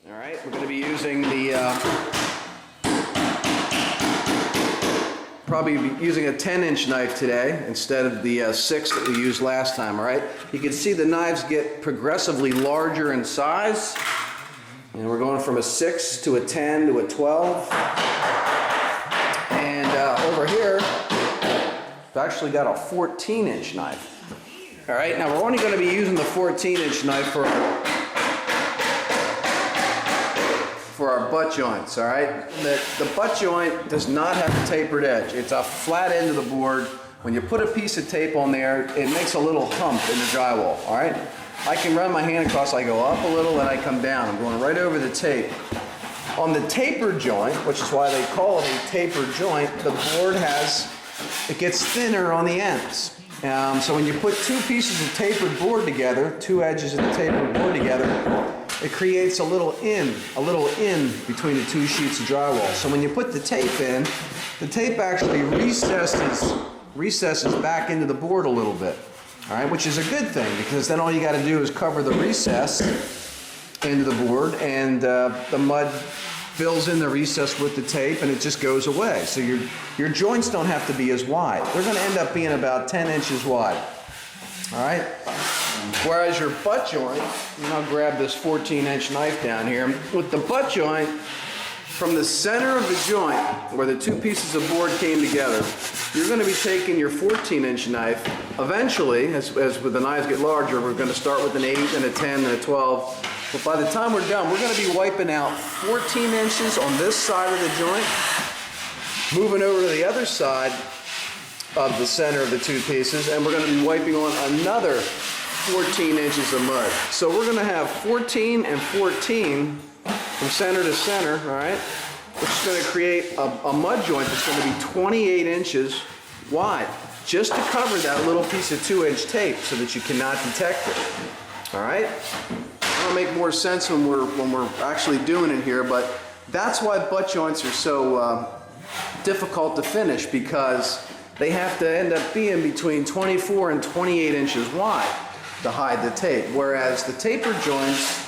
All right, we're going to be using the, probably be using a 10-inch knife today instead of the 6 that we used last time, all right? You can see the knives get progressively larger in size. And we're going from a 6 to a 10 to a 12. And over here, I've actually got a 14-inch knife. All right, now we're only going to be using the 14-inch knife for our butt joints, all right? The butt joint does not have a tapered edge. It's a flat end of the board. When you put a piece of tape on there, it makes a little hump in the drywall, all right? I can run my hand across, I go up a little and I come down. I'm going right over the tape. On the tapered joint, which is why they call it a tapered joint, the board it gets thinner on the ends. So when you put two pieces of tapered board together, two edges of the tapered board together, it creates a little in between the two sheets of drywall. So when you put the tape in, the tape actually recesses back into the board a little bit. All right, which is a good thing, because then all you got to do is cover the recess into the board, and the mud fills in the recess with the tape, and it just goes away. So your joints don't have to be as wide. They're going to end up being about 10 inches wide. All right. Whereas your butt joint, and I'll grab this 14-inch knife down here. With the butt joint, from the center of the joint, where the two pieces of board came together, you're going to be taking your 14-inch knife. Eventually, as the knives get larger, we're going to start with an 8 and a 10 and a 12. But by the time we're done, we're going to be wiping out 14 inches on this side of the joint, moving over to the other side of the center of the two pieces, and we're going to be wiping on another 14 inches of mud. So we're going to have 14 and 14 from center to center, all right? Which is going to create a mud joint that's going to be 28 inches wide, just to cover that little piece of 2-inch tape so that you cannot detect it. All right? It'll make more sense when we're actually doing it here, but that's why butt joints are so difficult to finish, because they have to end up being between 24 and 28 inches wide to hide the tape, whereas the tapered joints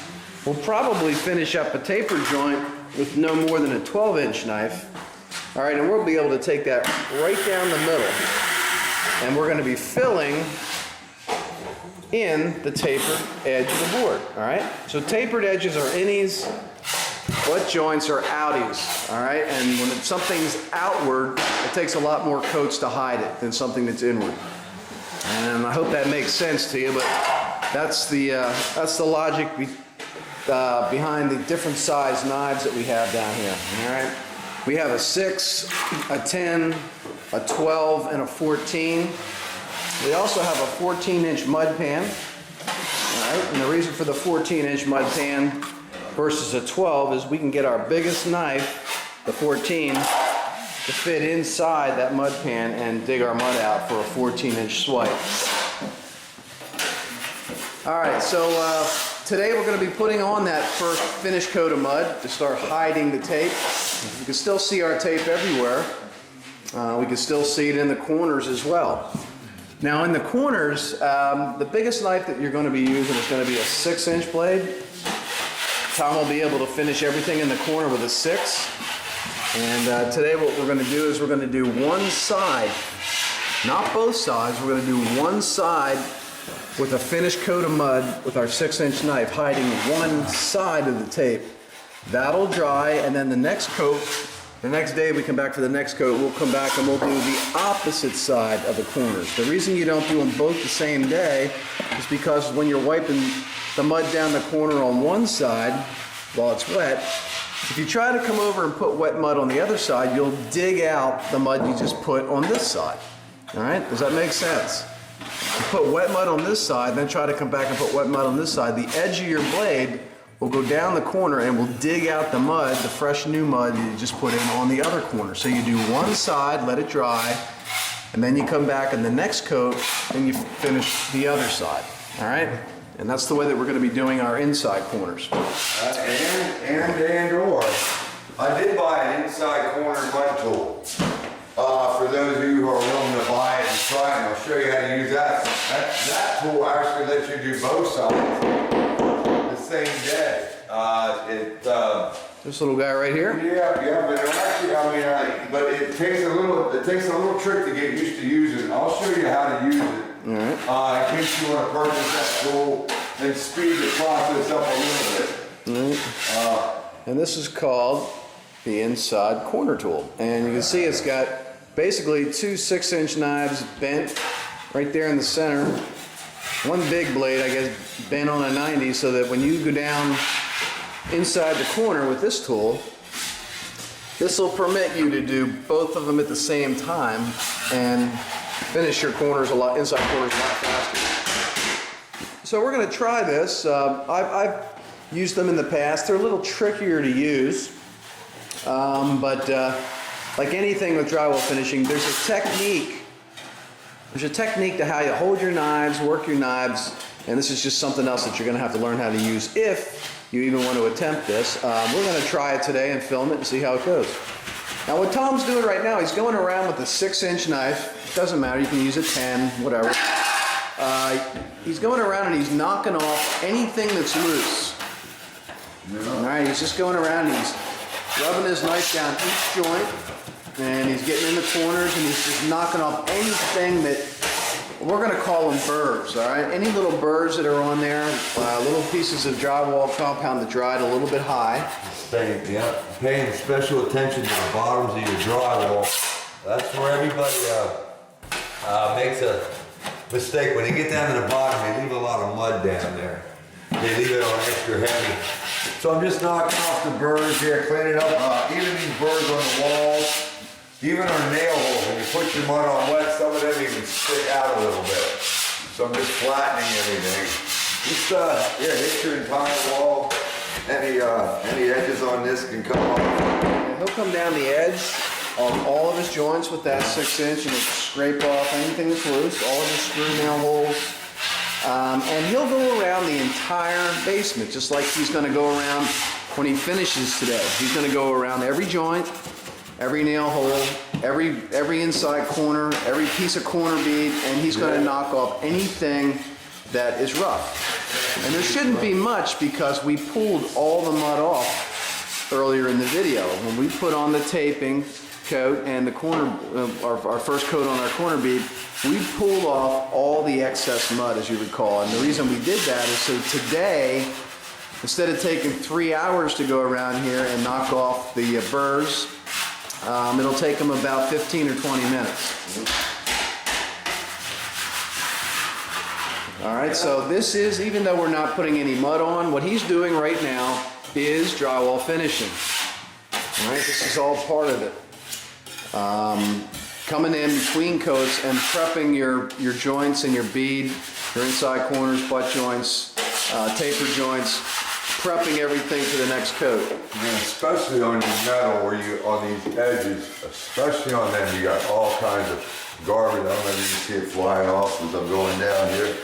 will probably finish up a tapered joint with no more than a 12-inch knife. All right, and we'll be able to take that right down the middle, and we're going to be filling in the tapered edge of the board. All right, so tapered edges are innies, butt joints are outies. All right, and when something's outward, it takes a lot more coats to hide it than something that's inward. And I hope that makes sense to you, but that's the logic behind the different size knives that we have down here. All right, we have a 6, a 10, a 12, and a 14. We also have a 14-inch mud pan. All right, and the reason for the 14-inch mud pan versus a 12 is we can get our biggest knife, the 14, to fit inside that mud pan and dig our mud out for a 14-inch swipe. All right, so today we're going to be putting on that first finished coat of mud to start hiding the tape. You can still see our tape everywhere. We can still see it in the corners as well. Now in the corners, the biggest knife that you're going to be using is going to be a 6-inch blade. Tom will be able to finish everything in the corner with a 6. And today what we're going to do is we're going to do one side, not both sides. We're going to do one side with a finished coat of mud with our 6-inch knife, hiding one side of the tape. That'll dry, and then the next coat, the next day we come back for the next coat, we'll come back and we'll do the opposite side of the corners. The reason you don't do them both the same day is because when you're wiping the mud down the corner on one side while it's wet, if you try to come over and put wet mud on the other side, you'll dig out the mud you just put on this side. All right, does that make sense? You put wet mud on this side, then try to come back and put wet mud on this side. The edge of your blade will go down the corner and will dig out the mud, the fresh new mud you just put in on the other corner. So you do one side, let it dry, and then you come back in the next coat and you finish the other side. All right? And that's the way that we're going to be doing our inside corners. Or. I did buy an inside corner mud tool. For those of you who are willing to buy it and try it, I'll show you how to use that. That tool actually lets you do both sides the same day. This little guy right here? Yeah, but actually, but it takes a little trick to get used to using. I'll show you how to use it. All right. In case you want to purchase that tool and speed the process up a little bit. All right. And this is called the inside corner tool. And you can see it's got basically 2 6-inch knives bent right there in the center. One big blade, I guess, bent on a 90, so that when you go down inside the corner with this tool, this will permit you to do both of them at the same time and finish your corners inside corners a lot faster. So we're going to try this. I've used them in the past. They're a little trickier to use, but like anything with drywall finishing, there's a technique. There's a technique to how you hold your knives, work your knives, and this is just something else that you're going to have to learn how to use if you even want to attempt this. We're going to try it today and film it and see how it goes. Now what Tom's doing right now, he's going around with a 6-inch knife. It doesn't matter, you can use a 10, whatever. He's going around and he's knocking off anything that's loose. All right, he's just going around and he's rubbing his knife down each joint, and he's getting in the corners and he's just knocking off anything that, we're going to call them burrs, all right? Any little burrs that are on there, little pieces of drywall compound that dried a little bit high. Paying special attention to the bottoms of your drywall. That's where everybody makes a mistake. When they get down to the bottom, they leave a lot of mud down there. They leave it on extra heavy. So I'm just knocking off the burrs here, cleaning up, even these burrs on the walls, even on nail holes. When you put your mud on wet, some of them even stick out a little bit. So I'm just flattening everything. Just hit your entire wall. Any edges on this can come off. And he'll come down the edge of all of his joints with that 6-inch and he'll scrape off anything that's loose, all of his screw nail holes. And he'll go around the entire basement, just like he's going to go around when he finishes today. He's going to go around every joint, every nail hole, every inside corner, every piece of corner bead, and he's going to knock off anything that is rough. And there shouldn't be much because we pulled all the mud off earlier in the video. When we put on the taping coat and the corner, our first coat on our corner bead, we pulled off all the excess mud, as you recall. And the reason we did that is so today, instead of taking 3 hours to go around here and knock off the burrs, it'll take them about 15 or 20 minutes. All right, so this is, even though we're not putting any mud on, what he's doing right now is drywall finishing. All right, this is all part of it. Coming in between coats and prepping your joints and your bead, your inside corners, butt joints, taper joints, prepping everything for the next coat. And especially on your metal, where on these edges, especially on them, you got all kinds of garbage. I don't know if you can see it flying off as I'm going down here.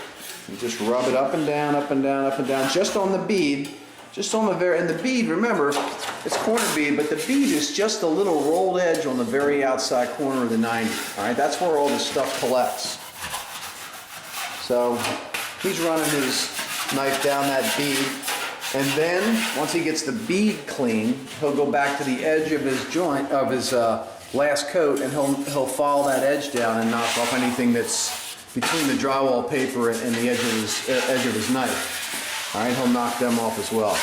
You just rub it up and down, up and down, up and down, just on the bead. Just on the and the bead, remember, it's corner bead, but the bead is just a little rolled edge on the very outside corner of the 90. All right, that's where all this stuff collects. So he's running his knife down that bead, and then once he gets the bead clean, he'll go back to the edge of his joint, of his last coat, and he'll follow that edge down and knock off anything that's between the drywall paper and the edge of his knife. All right, he'll knock them off as well.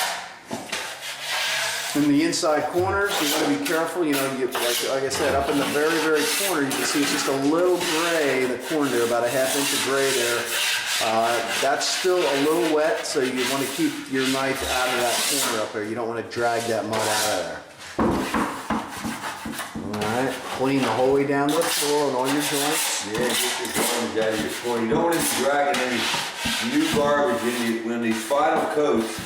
In the inside corners, you want to be careful. You know, like I said, up in the very, very corner, you can see it's just a little gray in the corner there, about a ½ inch of gray there. That's still a little wet, so you want to keep your knife out of that corner up there. You don't want to drag that mud out of there. All right, clean the whole way down to the floor and all your joints. Yeah, get your garbage out of your floor. You don't want to be dragging any new garbage in these final coats.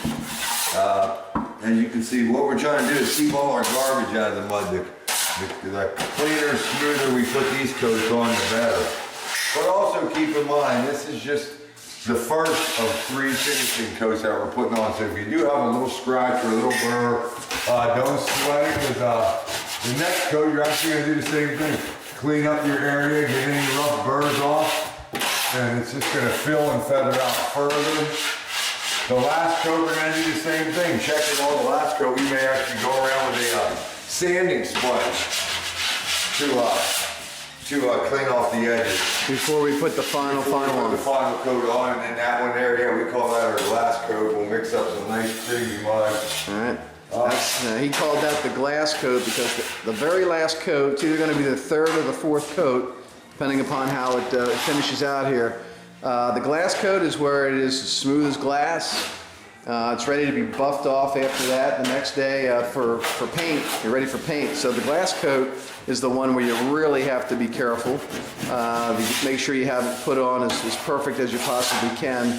As you can see, what we're trying to do is keep all our garbage out of the mud. The cleaner, smoother we put these coats on, the better. But also keep in mind, this is just the first of 3 finishing coats that we're putting on. So if you do have a little scratch or a little burr, don't sweat it, because the next coat you're actually going to do the same thing. Clean up your area, get any rough burrs off, and it's just going to fill and feather out further. The last coat, we're gonna do the same thing. Checking all the last coat, we may actually go around with a sanding sponge to clean off the edges. Before we put the final Put the on. final coat on, and then that one there, yeah, we call that our glass coat. We'll mix up some nice creamy mud. All right. He called that the glass coat because the very last coat, it's either going to be the third or the fourth coat, depending upon how it finishes out here. The glass coat is where it is as smooth as glass. It's ready to be buffed off after that the next day for paint. You're ready for paint. So the glass coat is the one where you really have to be careful. Make sure you have it put on as perfect as you possibly can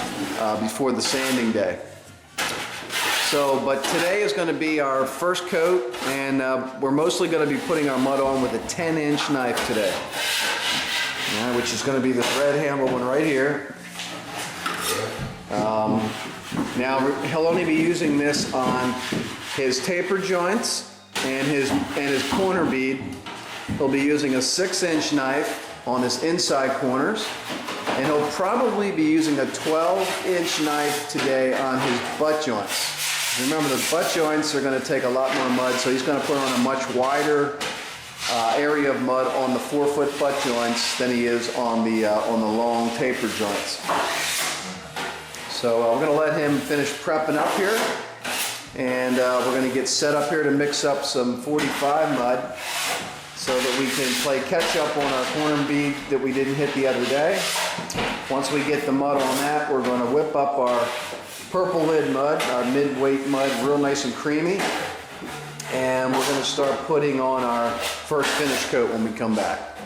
before the sanding day. So, but today is going to be our first coat, and we're mostly going to be putting our mud on with a 10-inch knife today. Which is going to be this red handle one right here. Now he'll only be using this on his taper joints and his corner bead. He'll be using a 6-inch knife on his inside corners, and he'll probably be using a 12-inch knife today on his butt joints. Remember, the butt joints are going to take a lot more mud, so he's going to put on a much wider area of mud on the 4-foot butt joints than he is on the long taper joints. So we're going to let him finish prepping up here, and we're going to get set up here to mix up some 45 mud so that we can play catch up on our corner bead that we didn't hit the other day. Once we get the mud on that, we're going to whip up our purple lid mud, our mid-weight mud, real nice and creamy. And we're going to start putting on our first finish coat when we come back.